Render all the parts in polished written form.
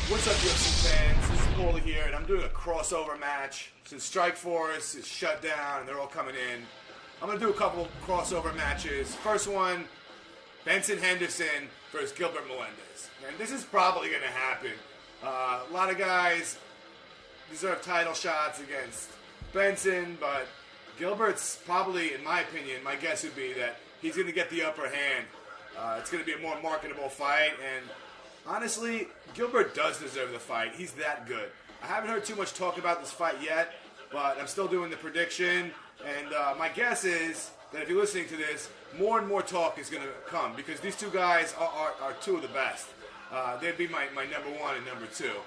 What's up, UFC fans? This is Paulie here, and I'm doing a crossover match. Since Strikeforce is shut down and they're all coming in, I'm going to do a couple crossover matches. First one, Benson Henderson versus Gilbert Melendez. And this is probably going to happen. A lot of guys deserve title shots against Benson, but Gilbert's probably, in my opinion, my guess would be that he's going to get the upper hand. It's going to be a more marketable fight, and honestly, Gilbert does deserve the fight. He's that good. I haven't heard too much talk about this fight yet, but I'm still doing the prediction, and my guess is that if you're listening to this, more and more talk is going to come, because these two guys are two of the best. They'd be my number one and number two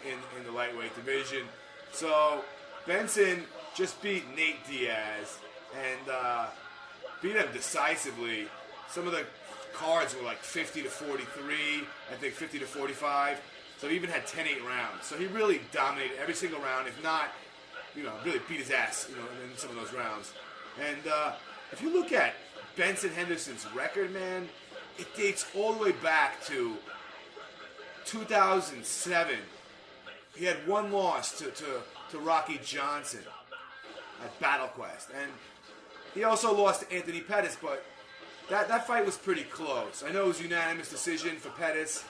in the lightweight division. So Benson just beat Nate Diaz and beat him decisively. Some of the cards were like 50 to 43, I think 50 to 45. So he even had 10-8 rounds. So he really dominated every single round, if not, really beat his ass, in some of those rounds. And if you look at Benson Henderson's record, man, it dates all the way back to 2007. He had one loss to Rocky Johnson at Battle Quest. And he also lost to Anthony Pettis, but that fight was pretty close. I know it was unanimous decision for Pettis,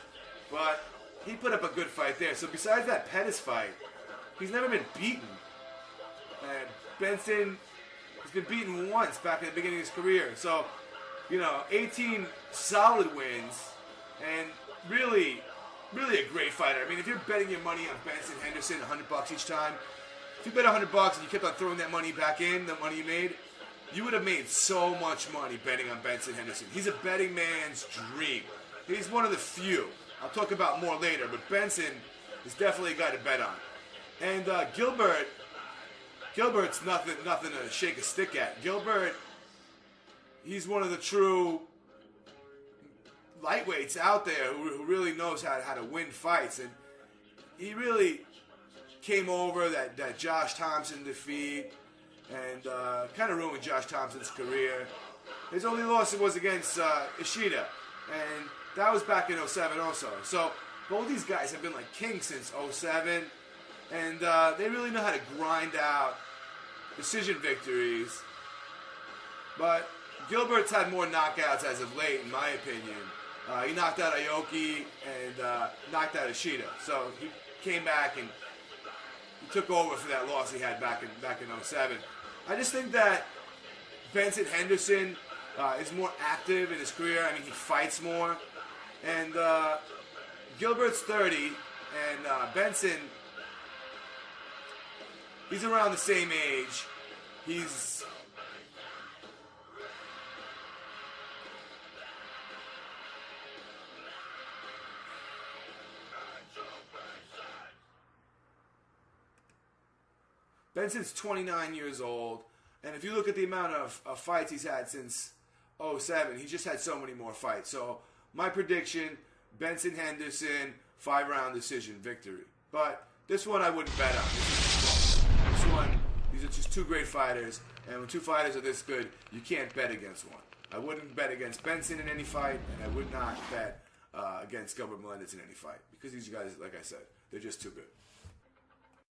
but he put up a good fight there. So besides that Pettis fight, he's never been beaten. And Benson has been beaten once back at the beginning of his career. So, 18 solid wins, and really a great fighter. I mean, if you're betting your money on Benson Henderson, $100 each time, if you bet $100 and you kept on throwing that money back in, the money you made, you would have made so much money betting on Benson Henderson. He's a betting man's dream. He's one of the few. I'll talk about more later, but Benson is definitely a guy to bet on. And Gilbert's nothing to shake a stick at. Gilbert, he's one of the true lightweights out there who really knows how to win fights. And he really came over that Josh Thompson defeat and kind of ruined Josh Thompson's career. His only loss was against Ishida, and that was back in 07 also. So both these guys have been like kings since 07, and they really know how to grind out decision victories. But Gilbert's had more knockouts as of late, in my opinion. He knocked out Aoki and knocked out Ishida. So he came back and he took over for that loss he had back in 07. I just think that Benson Henderson is more active in his career. I mean, he fights more. And Gilbert's 30, and Benson, he's around the same age. Benson's 29 years old, and if you look at the amount of fights he's had since 07, he just had so many more fights. So my prediction, Benson Henderson, 5-round decision victory. But this one I wouldn't bet on. This one, these are just two great fighters, and when two fighters are this good, you can't bet against one. I wouldn't bet against Benson in any fight, and I would not bet against Gilbert Melendez in any fight, because these guys, like I said, they're just too good.